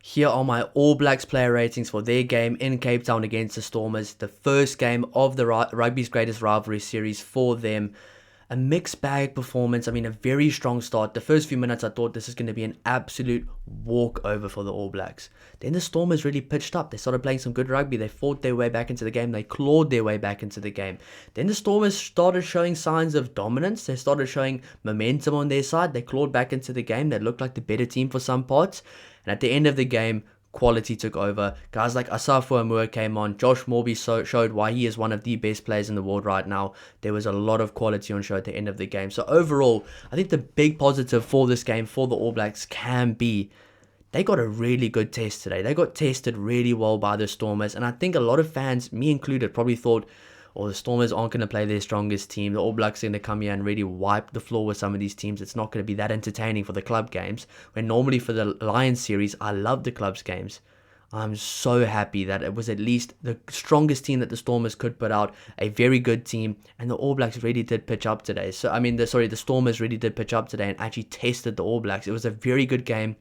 Here are my All Blacks player ratings for their game in Cape Town against the Stormers, the first game of the Rugby's greatest rivalry series for them. A mixed bag performance. I mean, a very strong start. The first few minutes, I thought this is going to be an absolute walkover for the All Blacks. Then the Stormers really pitched up. They started playing some good rugby. They fought their way back into the game. They clawed their way back into the game. Then the Stormers started showing signs of dominance. They started showing momentum on their side. They clawed back into the game. They looked like the better team for some parts. And at the end of the game, quality took over. Guys like Asafo Amua came on. Josh Morby showed why he is one of the best players in the world right now. There was a lot of quality on show at the end of the game. So overall, I think the big positive for this game for the All Blacks can be they got a really good test today. They got tested really well by the Stormers. And I think a lot of fans, me included, probably thought, the Stormers aren't going to play their strongest team. The All Blacks are going to come here and really wipe the floor with some of these teams. It's not going to be that entertaining for the club games. When normally for the Lions series, I love the clubs games. I'm so happy that it was at least the strongest team that the Stormers could put out. A very good team. And the All Blacks really did pitch up today. The Stormers really did pitch up today and actually tested the All Blacks. It was a very good game.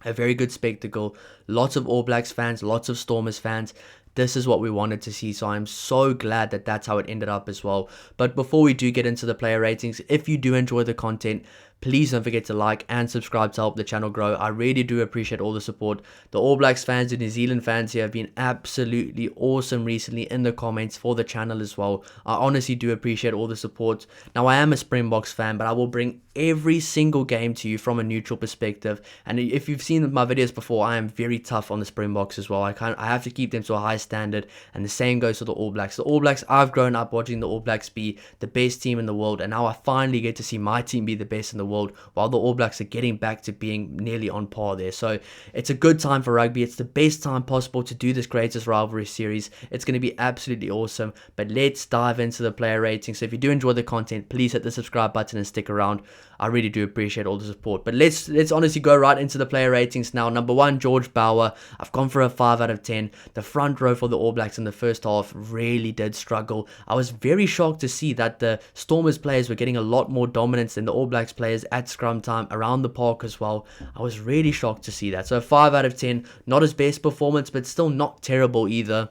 A very good spectacle. Lots of All Blacks fans. Lots of Stormers fans. This is what we wanted to see, so I'm so glad that that's how it ended up as well. But before we do get into the player ratings, if you do enjoy the content, please don't forget to like and subscribe to help the channel grow. I really do appreciate all the support. The All Blacks fans and New Zealand fans here have been absolutely awesome recently in the comments for the channel as well. I honestly do appreciate all the support. Now, I am a Springboks fan, but I will bring every single game to you from a neutral perspective. And if you've seen my videos before, I am very tough on the Springboks as well. I have to keep them to a high standard, and the same goes for the All Blacks. The All Blacks, I've grown up watching the All Blacks be the best team in the world, and now I finally get to see my team be the best in the world, while the All Blacks are getting back to being nearly on par there. So it's a good time for rugby. It's the best time possible to do this greatest rivalry series. It's going to be absolutely awesome. But let's dive into the player rating. So if you do enjoy the content, please hit the subscribe button and stick around. I really do appreciate all the support. But let's honestly go right into the player ratings now. Number 1, George Bower. I've gone for a 5 out of 10. The front row for the All Blacks in the first half really did struggle. I was very shocked to see that the Stormers players were getting a lot more dominance than the All Blacks players at scrum time around the park as well. I was really shocked to see that. So 5 out of 10. Not his best performance, but still not terrible either.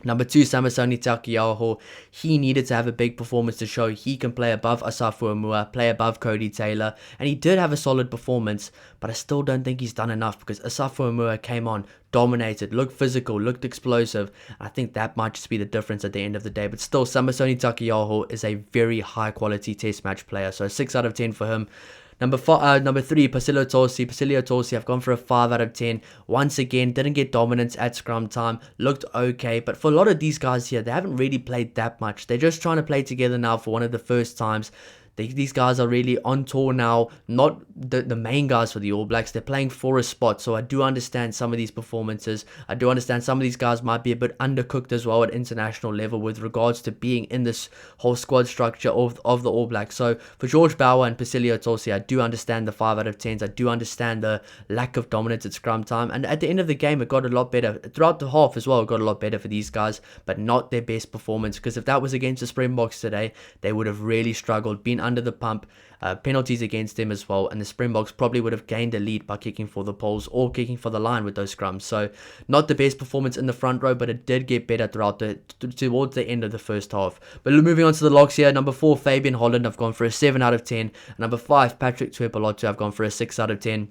Number 2, Samisoni Taukei'aho. He needed to have a big performance to show he can play above Asafo Amua, play above Cody Taylor, and he did have a solid performance, but I still don't think he's done enough because Asafo Amua came on, dominated, looked physical, looked explosive. I think that might just be the difference at the end of the day, but still, Samisoni Taukei'aho is a very high quality test match player, so 6 out of 10 for him. Number 3, Pasilo Tosi. I've gone for a 5 out of 10. Once again, didn't get dominance at scrum time. Looked okay. But for a lot of these guys here, they haven't really played that much. They're just trying to play together now for one of the first times. These guys are really on tour now, not the main guys for the All Blacks. They're playing for a spot, so I do understand some of these performances. I do understand some of these guys might be a bit undercooked as well at international level with regards to being in this whole squad structure of the All Blacks. So for George Bower and Pasilo Tosi, I do understand the 5 out of 10s. I do understand the lack of dominance at scrum time. And at the end of the game, it got a lot better. Throughout the half as well, it got a lot better for these guys, but not their best performance. Because if that was against the Springboks today, they would have really struggled, been under the pump, penalties against them as well, and the Springboks probably would have gained a lead by kicking for the poles or kicking for the line with those scrums. So not the best performance in the front row, but it did get better throughout towards the end of the first half. But moving on to the locks here, number 4, Fabian Holland, I've gone for a 7 out of 10. Number 5, Patrick Tuipulotu, I've gone for a 6 out of 10.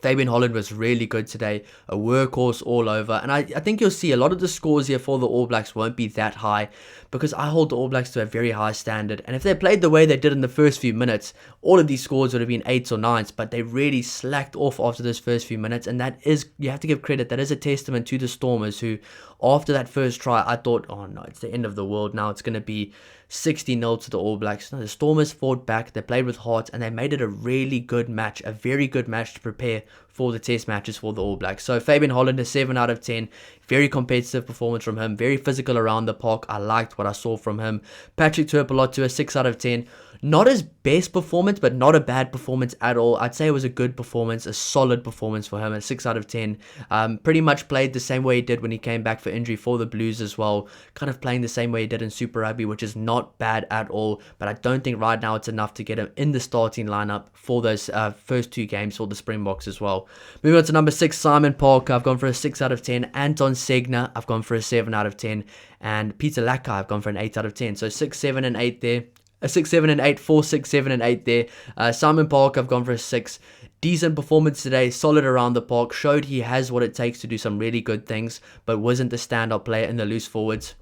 Fabian Holland was really good today, a workhorse all over, and I think you'll see a lot of the scores here for the All Blacks won't be that high because I hold the All Blacks to a very high standard, and if they played the way they did in the first few minutes, all of these scores would have been 8s or 9s, but they really slacked off after those first few minutes, and that is, you have to give credit, that is a testament to the Stormers who, after that first try, I thought, oh no, it's the end of the world now, it's going to be 60-0 to the All Blacks. No, the Stormers fought back, they played with heart, and they made it a really good match, a very good match to prepare for the test matches for the All Blacks. So Fabian Holland, a 7 out of 10. Very competitive performance from him, very physical around the park. I liked what I saw from him. Patrick Tuipulotu, a 6 out of 10. Not his best performance, but not a bad performance at all. I'd say it was a good performance, a solid performance for him, a 6 out of 10. Pretty much played the same way he did when he came back for injury for the Blues as well. Kind of playing the same way he did in Super Rugby, which is not bad at all. But I don't think right now it's enough to get him in the starting lineup for those first 2 games for the Springboks as well. Moving on to number 6, Simon Parker. I've gone for a 6 out of 10. Anton Segner, I've gone for a 7 out of 10. And Peter Lakai, I've gone for an 8 out of 10. So 6, 7, and 8 there. A 6, 7, and 8, 4, 6, 7, and 8 there. Simon Park, I've gone for a 6. Decent performance today, solid around the park. Showed he has what it takes to do some really good things, but wasn't the standout player in the loose forwards.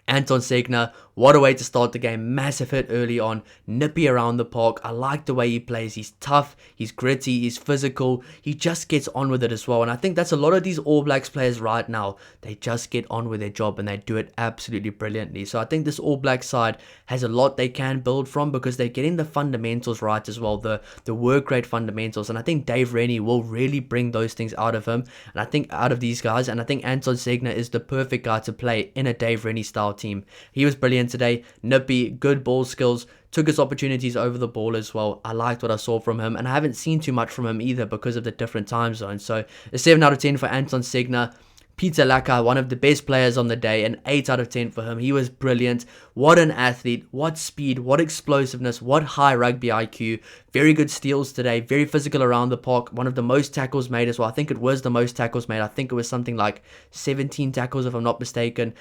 Anton Segner, what a way to start the game. Massive hit early on, nippy around the park. I like the way he plays. He's tough, he's gritty, he's physical. He just gets on with it as well. And I think that's a lot of these All Blacks players right now. They just get on with their job and they do it absolutely brilliantly. So I think this All Black side has a lot they can build from because they're getting the fundamentals right as well, the work rate fundamentals. And I think Dave Rennie will really bring those things out of him. And I think out of these guys, and I think Anton Segner is the perfect guy to play in a Dave Rennie style team. He was brilliant today, nippy, good ball skills, took his opportunities over the ball as well. I liked what I saw from him, and I haven't seen too much from him either because of the different time zones. So a 7 out of 10 for Anton Segner. Peter Lakai, one of the best players on the day, an 8 out of 10 for him. He was brilliant. What an athlete, what speed, what explosiveness, what high rugby IQ. Very good steals today, very physical around the park. One of the most tackles made as well. I think it was the most tackles made. I think it was something like 17 tackles if I'm not mistaken.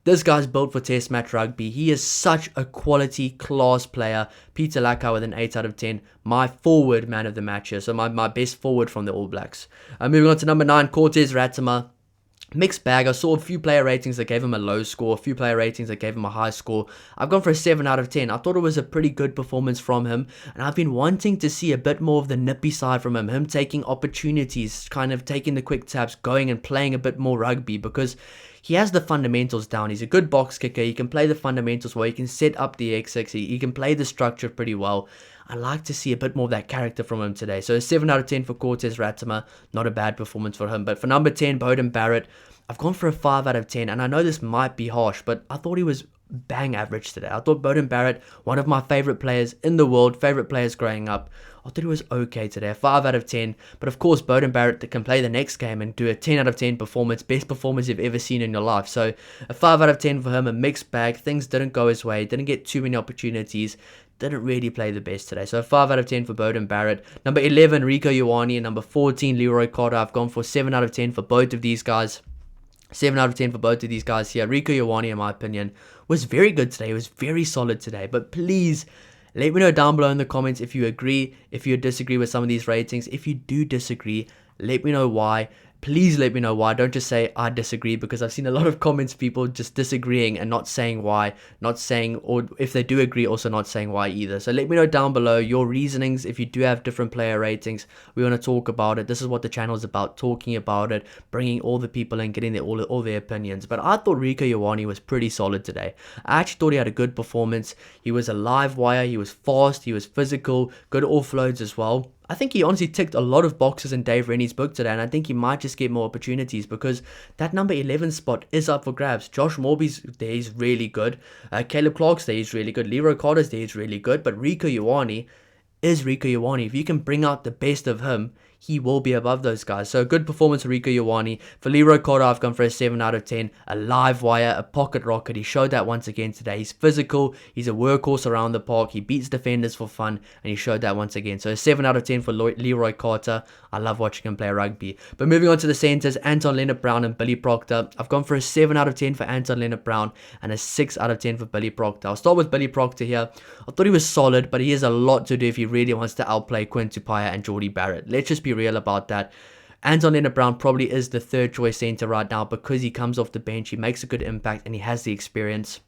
This guy's built for test match rugby. He is such a quality class player. Peter Lakai with an 8 out of 10. My forward man of the match here. So my best forward from the All Blacks. Moving on to number 9, Cortez Ratama. Mixed bag. I saw a few player ratings that gave him a low score, a few player ratings that gave him a high score. I've gone for a 7 out of 10. I thought it was a pretty good performance from him, and I've been wanting to see a bit more of the nippy side from him taking opportunities, kind of taking the quick taps, going and playing a bit more rugby, because he has the fundamentals down. He's a good box kicker. He can play the fundamentals well. He can set up the XX. He can play the structure pretty well. I like to see a bit more of that character from him today. So a 7 out of 10 for Cortez Ratama. Not a bad performance for him. But for number 10, Beauden Barrett, I've gone for a 5 out of 10. And I know this might be harsh, but I thought he was bang average today. I thought Beauden Barrett, one of my favorite players in the world, favorite players growing up. I thought he was okay today, a 5 out of 10. But of course, Beauden Barrett can play the next game and do a 10 out of 10 performance, best performance you've ever seen in your life. So a 5 out of 10 for him, a mixed bag. Things didn't go his way, didn't get too many opportunities, didn't really play the best today. So a 5 out of 10 for Beauden Barrett. Number 11, Rico Ioane, and number 14, Leroy Carter. I've gone for 7 out of 10 for both of these guys. 7 out of 10 for both of these guys here. Rico Ioane, in my opinion, was very good today. He was very solid today. But please, let me know down below in the comments if you agree, if you disagree with some of these ratings. If you do disagree, let me know why. Please let me know why. Don't just say I disagree, because I've seen a lot of comments, people just disagreeing and not saying why, not saying, or if they do agree, also not saying why either. So let me know down below your reasonings. If you do have different player ratings, we want to talk about it. This is what the channel is about, talking about it, bringing all the people in, getting all their opinions. But I thought Rico Ioane was pretty solid today. I actually thought he had a good performance. He was a live wire, he was fast, he was physical, good offloads as well. I think he honestly ticked a lot of boxes in Dave Rennie's book today, and I think he might just get more opportunities because that number 11 spot is up for grabs. Josh Morby's there, he's really good. Caleb Clark's there, he's really good. Leroy Carter's there, he's really good. But Rico Ioane is Rico Ioane. If you can bring out the best of him, he will be above those guys. So a good performance for Rico Ioane. For Leroy Carter, I've gone for a 7 out of 10. A live wire, a pocket rocket. He showed that once again today. He's physical. He's a workhorse around the park. He beats defenders for fun, and he showed that once again. So a 7 out of 10 for Leroy Carter. I love watching him play rugby. But moving on to the centers, Anton Leonard-Brown and Billy Proctor. I've gone for a 7 out of 10 for Anton Leonard-Brown and a 6 out of 10 for Billy Proctor. I'll start with Billy Proctor here. I thought he was solid, but he has a lot to do if he really wants to outplay Quinn Tupaia and Jordie Barrett. Let's just be real about that. Anton Leonard-Brown probably is the third choice center right now because he comes off the bench, he makes a good impact, and he has the experience.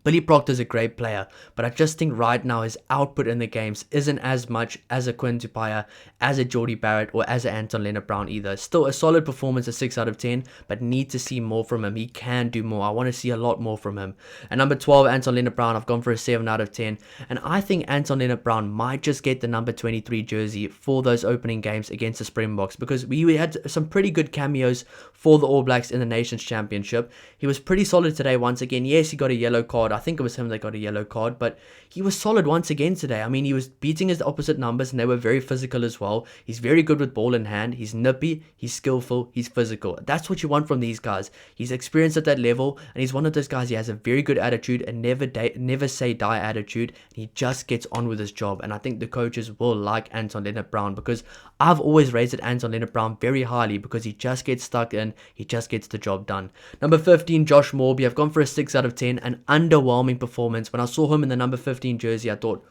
Billy Proctor's a great player, but I just think right now his output in the games isn't as much as a Quinn Tupaia, as a Jordie Barrett, or as a Anton Leonard-Brown either. Still a solid performance, a 6 out of 10, but need to see more from him. He can do more. I want to see a lot more from him. And number 12, Anton Leonard-Brown, I've gone for a 7 out of 10, and I think Anton Leonard-Brown might just get the number 23 jersey for those opening games against the Springboks, because we had some pretty good cameos for the All Blacks in the Nations Championship. He was pretty solid today once again. Yes, he got a yellow card. card. I think it was him that got a yellow card, but he was solid once again today. I mean, he was beating his opposite numbers, and they were very physical as well. He's very good with ball in hand. He's nippy, he's skillful, he's physical. That's what you want from these guys. He's experienced at that level, and he's one of those guys. He has a very good attitude, and never say die attitude, and he just gets on with his job. And I think the coaches will like Anton Lienert-Brown, because I've always rated Anton Lienert-Brown very highly, because he just gets stuck in, he just gets the job done. Number 15, Josh Morby. I've gone for a 6 out of 10. An underwhelming performance. When I saw him in the number 15 jersey, I thought,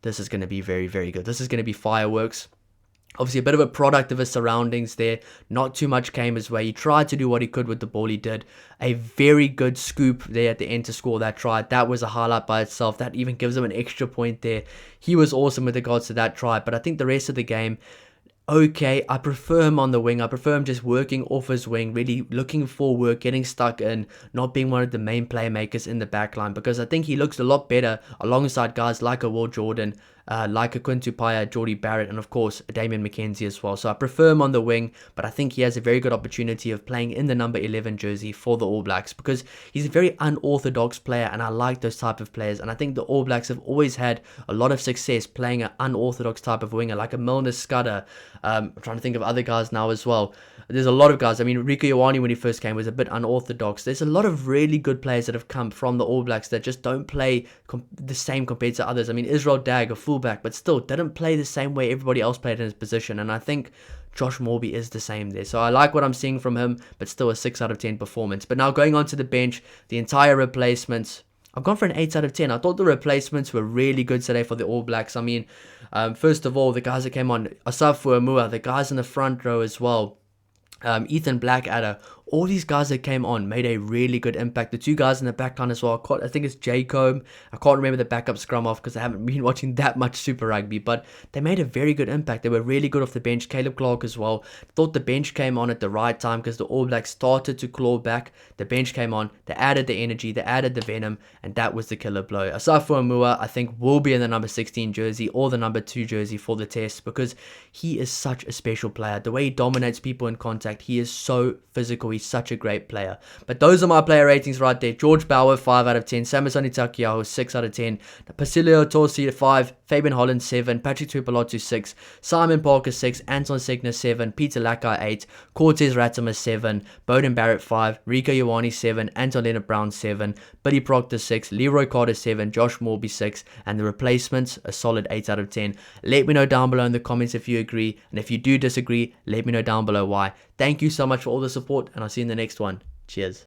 this is going to be very, very good. This is going to be fireworks. Obviously, a bit of a product of his surroundings there. Not too much came his way. He tried to do what he could with the ball. He did a very good scoop there at the end to score that try. That was a highlight by itself. That even gives him an extra point there. He was awesome with regards to that try. But I think the rest of the game, okay, I prefer him on the wing. I prefer him just working off his wing, really looking for work, getting stuck in, not being one of the main playmakers in the backline, because I think he looks a lot better alongside guys like a Will Jordan, like a Quintu Paya, Geordie Barrett, and of course a Damian McKenzie as well. So I prefer him on the wing, but I think he has a very good opportunity of playing in the number 11 jersey for the All Blacks, because he's a very unorthodox player, and I like those type of players. And I think the All Blacks have always had a lot of success playing an unorthodox type of winger, like a Milner Scudder. I'm trying to think of other guys now as well. There's a lot of guys. I mean, Rico Ioane, when he first came, was a bit unorthodox. There's a lot of really good players that have come from the All Blacks that just don't play the same compared to others. I mean, Israel Dag, a fullback, but still didn't play the same way everybody else played in his position. And I think Josh Morby is the same there. So I like what I'm seeing from him, but still a 6 out of 10 performance. But now going on to the bench, the entire replacements, I've gone for an 8 out of 10. I thought the replacements were really good today for the All Blacks. I mean, first of all, the guys that came on, Asafu Amua, the guys in the front row as well, Ethan Blackadder, all these guys that came on made a really good impact. The two guys in the backline as well, I think it's Jacob. I can't remember the backup scrum off because I haven't been watching that much Super Rugby, but they made a very good impact. They were really good off the bench. Caleb Clark as well. Thought the bench came on at the right time because the All Blacks started to claw back. The bench came on. They added the energy. They added the venom, and that was the killer blow. Asafu Amua, I think, will be in the number 16 jersey or the number 2 jersey for the test, because he is such a special player. The way he dominates people in contact, he is so physical. He's such a great player. But those are my player ratings right there. George Bauer, 5 out of 10. Samisoni Takiaho, 6 out of 10. Pasilio Torsi, 5. Fabian Holland, 7. Patrick Tuipulotu, 6. Simon Parker, 6. Anton Segner, 7. Peter Lakai, 8. Cortez Ratimer, 7. Bowden Barrett, 5. Rico Ioane, 7. Anton Lienert-Brown, 7. Billy Proctor, 6. Leroy Carter, 7. Josh Morby, 6. And the replacements, a solid 8 out of 10. Let me know down below in the comments if you agree. And if you do disagree, let me know down below why. Thank you so much for all the support, and I'll see you in the next one. Cheers.